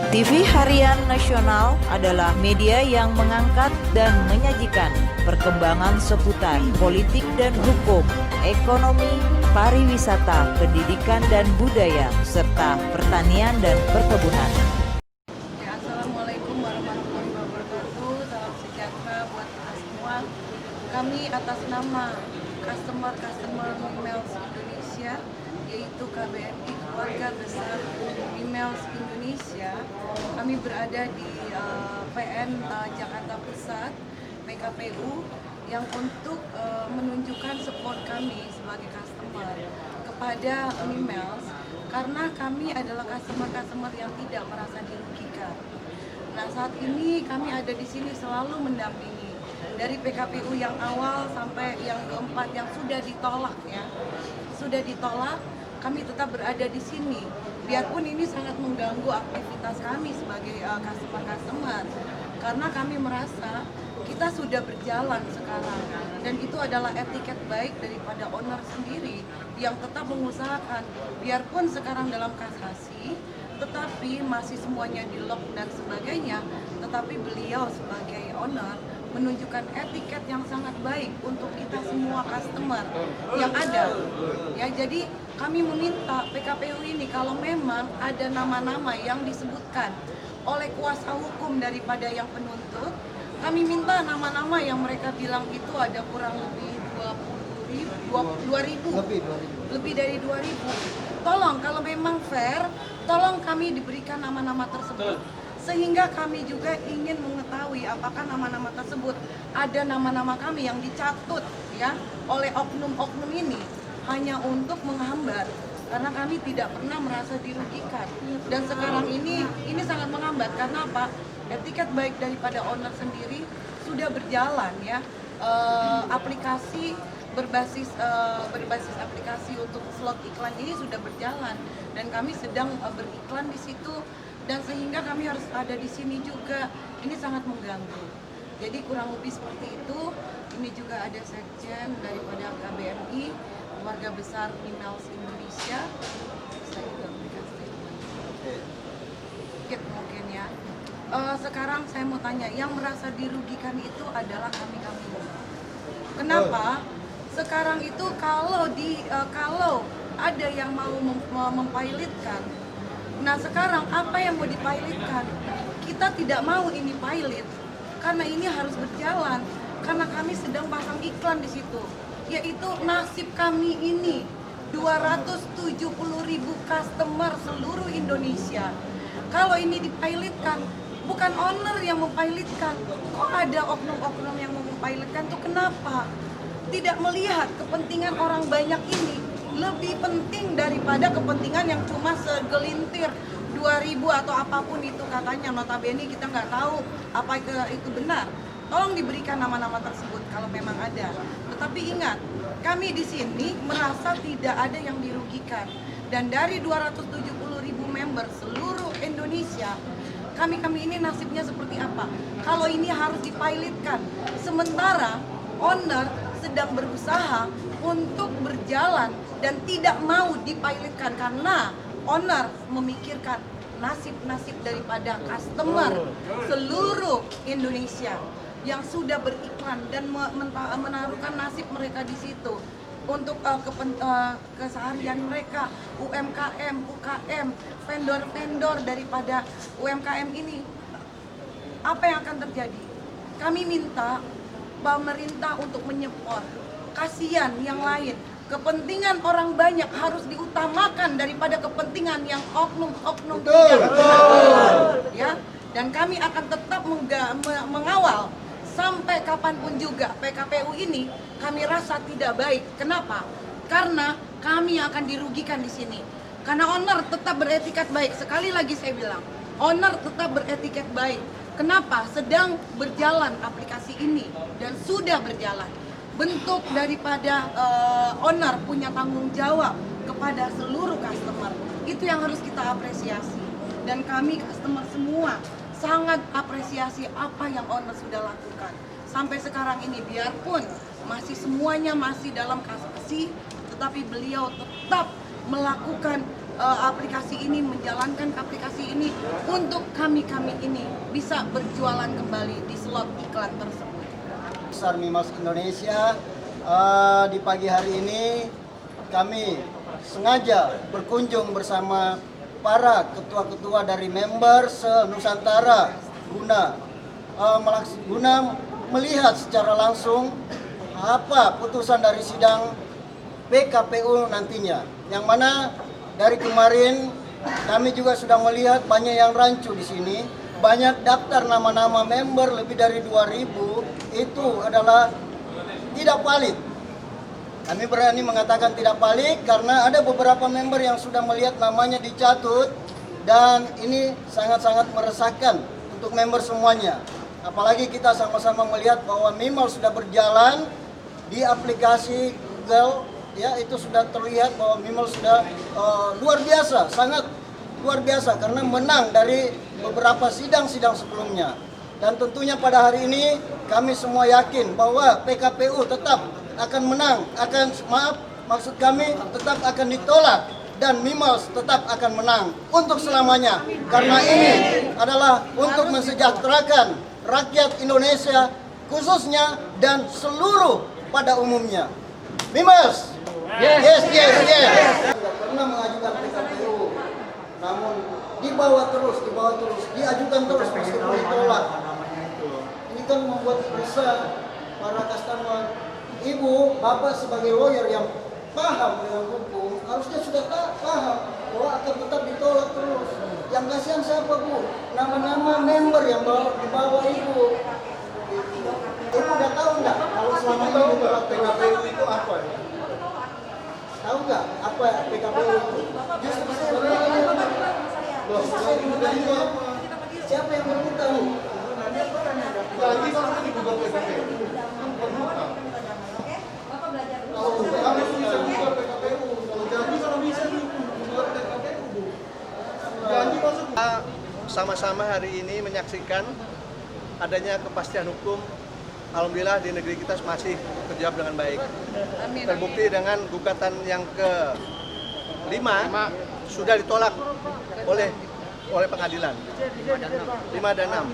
TV Harian Nasional adalah media yang mengangkat dan menyajikan perkembangan seputar politik dan hukum, ekonomi, pariwisata, pendidikan dan budaya, serta pertanian dan perkebunan. Ya, Assalamualaikum warahmatullahi wabarakatuh. Salam sejahtera buat kita semua. Kami atas nama customer Emails Indonesia, yaitu KBRI Keluarga Besar Emails Indonesia, kami berada di PN Jakarta Pusat, PKPU, yang untuk menunjukkan support kami sebagai customer kepada Emails, karena kami adalah customer yang tidak merasa dirugikan. Nah, saat ini kami ada di sini selalu mendampingi dari PKPU yang awal sampai yang keempat yang sudah ditolak, ya. Sudah ditolak, kami tetap berada di sini. Biarpun ini sangat mengganggu aktivitas kami sebagai customer, karena kami merasa kita sudah berjalan sekarang, dan itu adalah etiket baik daripada owner sendiri yang tetap mengusahakan, biarpun sekarang dalam kasasi, tetapi masih semuanya di lock dan sebagainya, tetapi beliau sebagai owner menunjukkan etiket yang sangat baik untuk kita semua customer yang ada, ya. Jadi kami meminta PKPU ini, kalau memang ada nama-nama yang disebutkan oleh kuasa hukum daripada yang penuntut, kami minta nama-nama yang mereka bilang itu ada kurang lebih 2.000, lebih dari 2.000. Tolong, kalau memang fair, tolong kami diberikan nama-nama tersebut, sehingga kami juga ingin mengetahui apakah nama-nama tersebut ada nama-nama kami yang dicatut, ya, oleh oknum-oknum ini hanya untuk menghambat, karena kami tidak pernah merasa dirugikan. Dan sekarang ini sangat menghambat, karena apa? Etiket baik daripada owner sendiri sudah berjalan, ya. Aplikasi berbasis aplikasi untuk slot iklan ini sudah berjalan, dan kami sedang beriklan di situ, dan sehingga kami harus ada di sini juga. Ini sangat mengganggu. Jadi kurang lebih seperti itu. Ini juga ada sekjen daripada KBRI Keluarga Besar Emails Indonesia. Saya juga berikan statement. Mungkin, ya. Sekarang saya mau tanya, yang merasa dirugikan itu adalah kami. Kenapa? Sekarang itu kalau ada yang mau mempilotkan, nah sekarang apa yang mau dipilotkan? Kita tidak mau ini pilot, karena ini harus berjalan, karena kami sedang pasang iklan di situ, yaitu nasib kami ini 270.000 customer seluruh Indonesia. Kalau ini dipilotkan, bukan owner yang mempilotkan, kok ada oknum-oknum yang mau mempilotkan tuh kenapa? Tidak melihat kepentingan orang banyak ini lebih penting daripada kepentingan yang cuma segelintir 2.000 atau apapun itu katanya. Notabene kita nggak tahu apa itu benar. Tolong diberikan nama-nama tersebut kalau memang ada. Tetapi ingat, kami di sini merasa tidak ada yang dirugikan. Dan dari 270.000 member seluruh Indonesia, kami ini nasibnya seperti apa? Kalau ini harus dipilotkan, sementara owner sedang berusaha untuk berjalan dan tidak mau dipilotkan, karena owner memikirkan nasib-nasib daripada customer seluruh Indonesia yang sudah beriklan dan menaruhkan nasib mereka di situ untuk keseharian mereka, UMKM, UKM, vendor-vendor daripada UMKM ini. Apa yang akan terjadi? Kami minta pemerintah untuk menyeport. Kasihan yang lain. Kepentingan orang banyak harus diutamakan daripada kepentingan yang oknum-oknum tidak benar, ya. Dan kami akan tetap mengawal sampai kapanpun juga. PKPU ini kami rasa tidak baik. Kenapa? Karena kami akan dirugikan di sini. Karena owner tetap beretiket baik. Sekali lagi saya bilang, owner tetap beretiket baik. Kenapa? Sedang berjalan aplikasi ini dan sudah berjalan. Bentuk daripada owner punya tanggung jawab kepada seluruh customer. Itu yang harus kita apresiasi. Dan kami customer semua sangat apresiasi apa yang owner sudah lakukan. Sampai sekarang ini, biarpun semuanya masih dalam kasasi, tetapi beliau tetap melakukan aplikasi ini, menjalankan aplikasi ini untuk kami-kami ini bisa berjualan kembali di slot iklan tersebut. Besar Mimals Indonesia, di pagi hari ini kami sengaja berkunjung bersama para ketua-ketua dari member se-Nusantara guna melihat secara langsung apa putusan dari sidang PKPU nantinya. Yang mana dari kemarin kami juga sudah melihat banyak yang rancu di sini, banyak daftar nama-nama member lebih dari 2.000 itu adalah tidak valid. Kami berani mengatakan tidak valid karena ada beberapa member yang sudah melihat namanya dicatut dan ini sangat-sangat meresahkan untuk member semuanya. Apalagi kita sama-sama melihat bahwa Mimals sudah berjalan di aplikasi Google, ya itu sudah terlihat bahwa Mimals sudah luar biasa, sangat luar biasa karena menang dari beberapa sidang-sidang sebelumnya. Dan tentunya pada hari ini kami semua yakin bahwa PKPU tetap akan menang, maksud kami tetap akan ditolak dan Mimals tetap akan menang untuk selamanya. Karena ini adalah untuk mensejahterakan rakyat Indonesia khususnya dan seluruh pada umumnya. Mimals, yes. Tidak pernah mengajukan PKPU, namun dibawa terus, diajukan terus meskipun ditolak. Ini kan membuat resah para customer. Ibu, bapak sebagai lawyer yang paham dengan hukum, harusnya sudah paham bahwa akan tetap ditolak terus. Yang kasihan siapa, Bu? Nama-nama member yang dibawa Ibu. Ibu udah tahu nggak kalau selama ini ditolak PKPU itu apa? Tahu nggak apa PKPU itu? Justru siapa yang berhutang? Lagi kalau itu digugat PKPU. Kita sama-sama hari ini menyaksikan adanya kepastian hukum. Alhamdulillah di negeri kita masih terjawab dengan baik. Terbukti dengan gugatan yang ke-5 sudah ditolak oleh pengadilan 5 dan 6.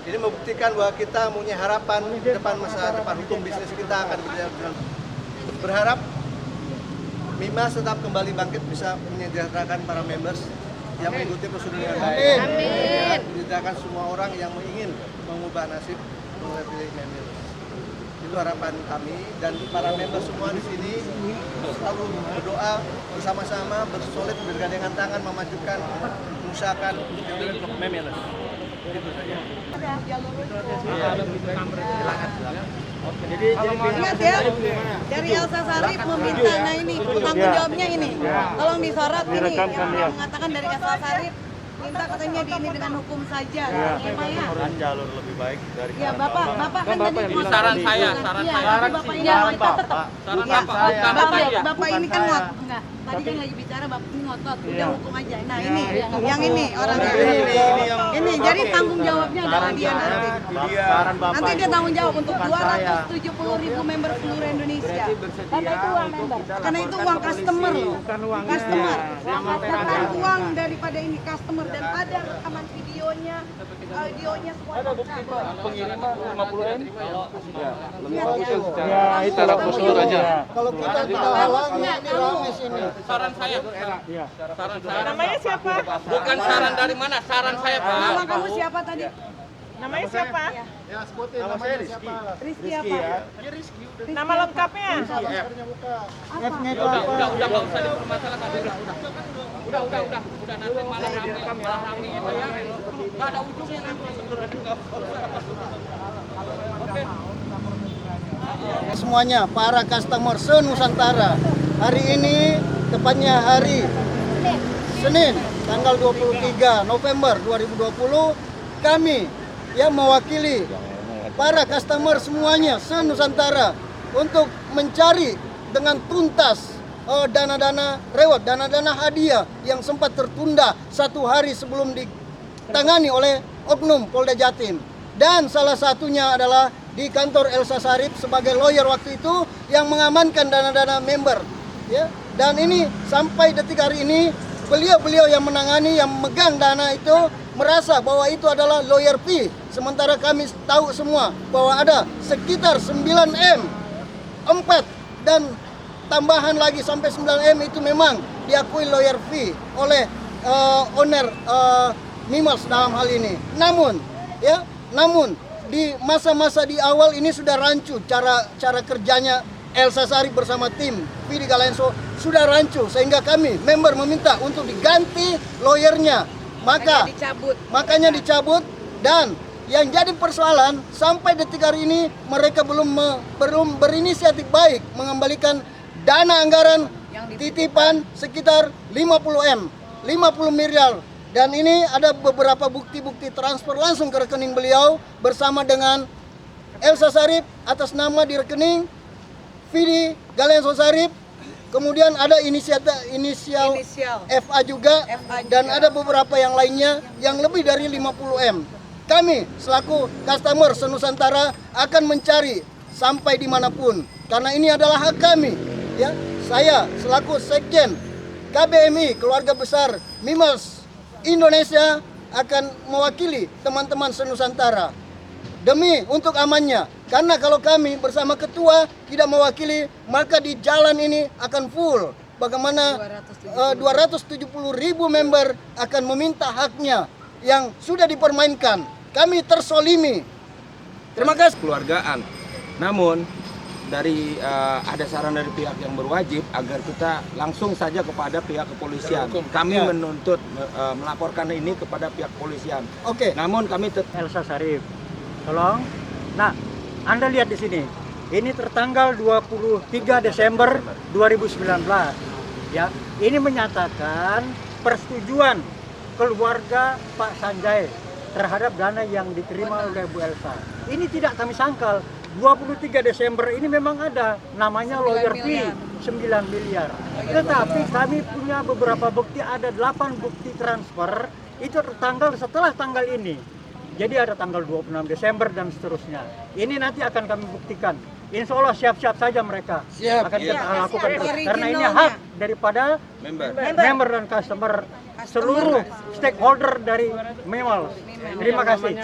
Ini membuktikan bahwa kita punya harapan depan masa depan hukum bisnis kita akan berjalan dengan berharap Mimals tetap kembali bangkit, bisa menyejahterakan para members yang mengikuti prosedur dengan baik. Amin. Menyejahterakan semua orang yang ingin mengubah nasib memilih members. Itu harapan kami dan para members semua di sini selalu berdoa bersama-sama, bersolid, bergandengan tangan memajukan, mengusahakan members. Itu saja. Ingat ya, dari Elsa Sharif meminta, nah ini tanggung jawabnya ini. Tolong disorot ini, yang mengatakan dari Elsa Sharif minta katanya di ini dengan hukum saja. Kan jalur lebih baik dari Ya Bapak kan tadi saran saya. Bapak ini tetap. Bapak ini kan enggak. Tadi kan lagi bicara Bapak ini ngotot, udah hukum aja. Nah ini, yang ini orangnya. Ini, jadi tanggung jawabnya adalah dia nanti. Nanti dia tanggung jawab untuk 270.000 member seluruh Indonesia. Karena itu uang member. Karena itu uang customer loh. Customer. Bukan uang daripada ini customer dan ada rekaman videonya, audionya semua. Pengiriman 50M. Ya, itu lah prosedur aja. Kalau kita tidak halangi ini rame sini. Saran saya. Saran saya. Namanya siapa? Bukan saran dari mana, saran saya, Pak. Nama kamu siapa tadi? Namanya siapa? Ya, sebutin namanya Rizky. Rizky apa? Nama lengkapnya? F-nya itu Udah apa? enggak usah dipermasalahkan. Udah nanti malah rame itu ya. Enggak ada ujungnya nanti. Semuanya, para customer se-Nusantara. Hari ini, tepatnya hari Senin, tanggal 23 November 2020, kami yang mewakili para customer semuanya se-Nusantara untuk mencari dengan tuntas dana-dana reward, dana-dana hadiah yang sempat tertunda 1 hari sebelum ditangani oleh Oknum Polda Jatim. Dan salah satunya adalah di kantor Elsa Sharif sebagai lawyer waktu itu yang mengamankan dana-dana member. Ya. Dan ini sampai detik hari ini beliau yang menangani, yang megang dana itu merasa bahwa itu adalah lawyer fee. Sementara kami tahu semua bahwa ada sekitar 9M, 4 dan tambahan lagi sampai 9M itu memang diakui lawyer fee oleh owner Mimels dalam hal ini. Namun di masa-masa di awal ini sudah rancu cara kerjanya Elsa Sharif bersama tim Vidi Galenso sudah rancu, sehingga kami member meminta untuk diganti lawyernya. Makanya dicabut, dan yang jadi persoalan sampai detik hari ini mereka belum berinisiatif baik mengembalikan dana anggaran titipan sekitar 50 miliar. Dan ini ada beberapa bukti-bukti transfer langsung ke rekening beliau bersama dengan Elsa Sharif atas nama di rekening Vidi Galenso Sharif. Kemudian ada inisial FA juga, dan ada beberapa yang lainnya yang lebih dari 50M. Kami selaku customer Senusantara akan mencari sampai dimanapun, karena ini adalah hak kami. Ya, saya selaku Sekjen KBMI Keluarga Besar Mimels Indonesia akan mewakili teman-teman Senusantara demi untuk amannya. Karena kalau kami bersama ketua tidak mewakili, maka di jalan ini akan full. Bagaimana 270.000 member akan meminta haknya yang sudah dipermainkan. Kami tersolimi. Terima kasih. Keluargaan. Namun dari ada saran dari pihak yang berwajib agar kita langsung saja kepada pihak kepolisian. Kami menuntut melaporkan ini kepada pihak kepolisian. Oke. Namun kami Elsa Sharif, tolong. Nah, Anda lihat di sini. Ini tertanggal 23 Desember 2019. Ya, ini menyatakan persetujuan keluarga Pak Sanjay terhadap dana yang diterima oleh Bu Elsa. Ini tidak kami sangkal. 23 Desember ini memang ada namanya lawyer fee 9 miliar. Tetapi kami punya beberapa bukti, ada 8 bukti transfer itu tertanggal setelah tanggal ini. Jadi ada tanggal 26 Desember dan seterusnya. Ini nanti akan kami buktikan. Insya Allah siap-siap saja mereka akan kita lakukan. Karena ini hak daripada member dan customer, seluruh stakeholder dari Mimels. Terima kasih.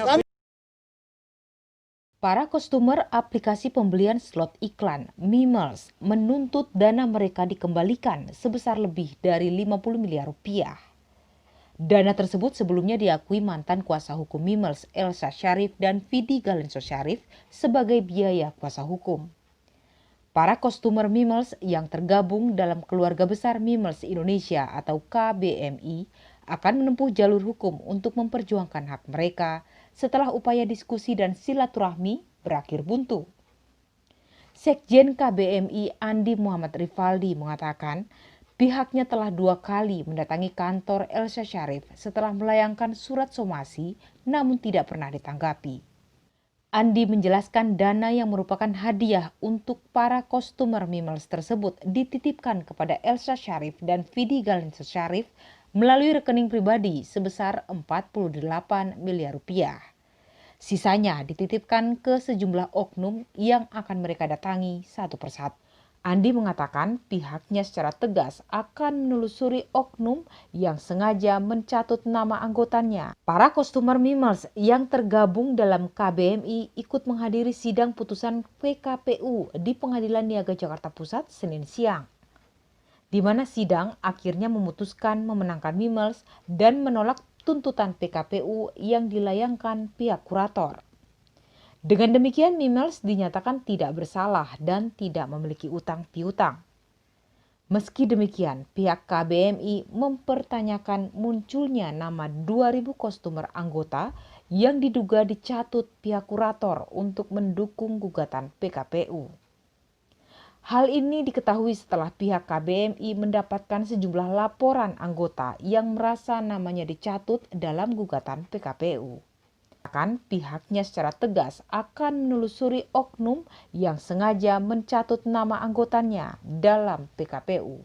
Para customer aplikasi pembelian slot iklan Mimels menuntut dana mereka dikembalikan sebesar lebih dari 50 miliar rupiah. Dana tersebut sebelumnya diakui mantan kuasa hukum Mimels Elsa Sharif dan Vidi Galenso Sharif sebagai biaya kuasa hukum. Para customer Mimels yang tergabung dalam keluarga besar Mimels Indonesia atau KBMI akan menempuh jalur hukum untuk memperjuangkan hak mereka setelah upaya diskusi dan silaturahmi berakhir buntu. Sekjen KBMI Andi Muhammad Rivaldi mengatakan pihaknya telah 2 kali mendatangi kantor Elsa Sharif setelah melayangkan surat somasi namun tidak pernah ditanggapi. Andi menjelaskan dana yang merupakan hadiah untuk para customer Mimels tersebut dititipkan kepada Elsa Sharif dan Vidi Galenso Sharif melalui rekening pribadi sebesar 48 miliar rupiah. Sisanya dititipkan ke sejumlah oknum yang akan mereka datangi satu persatu. Andi mengatakan pihaknya secara tegas akan menelusuri oknum yang sengaja mencatut nama anggotanya. Para customer Mimels yang tergabung dalam KBMI ikut menghadiri sidang putusan PKPU di Pengadilan Niaga Jakarta Pusat Senin siang, di mana sidang akhirnya memutuskan memenangkan Mimels dan menolak tuntutan PKPU yang dilayangkan pihak kurator. Dengan demikian Mimels dinyatakan tidak bersalah dan tidak memiliki utang piutang. Meski demikian, pihak KBMI mempertanyakan munculnya nama 2.000 customer anggota yang diduga dicatut pihak kurator untuk mendukung gugatan PKPU. Hal ini diketahui setelah pihak KBMI mendapatkan sejumlah laporan anggota yang merasa namanya dicatut dalam gugatan PKPU. Bahkan pihaknya secara tegas akan menelusuri oknum yang sengaja mencatut nama anggotanya dalam PKPU.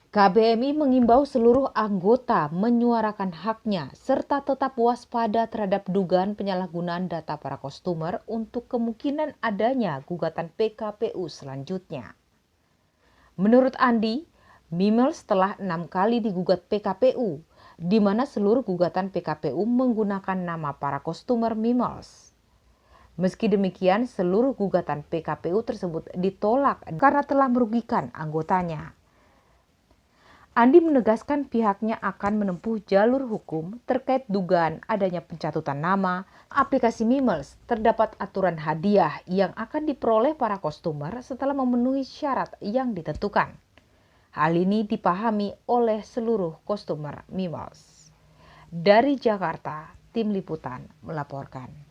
KBMI mengimbau seluruh anggota menyuarakan haknya serta tetap waspada terhadap dugaan penyalahgunaan data para customer untuk kemungkinan adanya gugatan PKPU selanjutnya. Menurut Andi, Mimels telah 6 kali digugat PKPU di mana seluruh gugatan PKPU menggunakan nama para customer Mimiles. Meski demikian, seluruh gugatan PKPU tersebut ditolak karena telah merugikan anggotanya. Andi menegaskan pihaknya akan menempuh jalur hukum terkait dugaan adanya pencatutan nama aplikasi Mimiles. Terdapat aturan hadiah yang akan diperoleh para customer setelah memenuhi syarat yang ditentukan. Hal ini dipahami oleh seluruh customer Mimiles. Dari Jakarta, Tim Liputan melaporkan.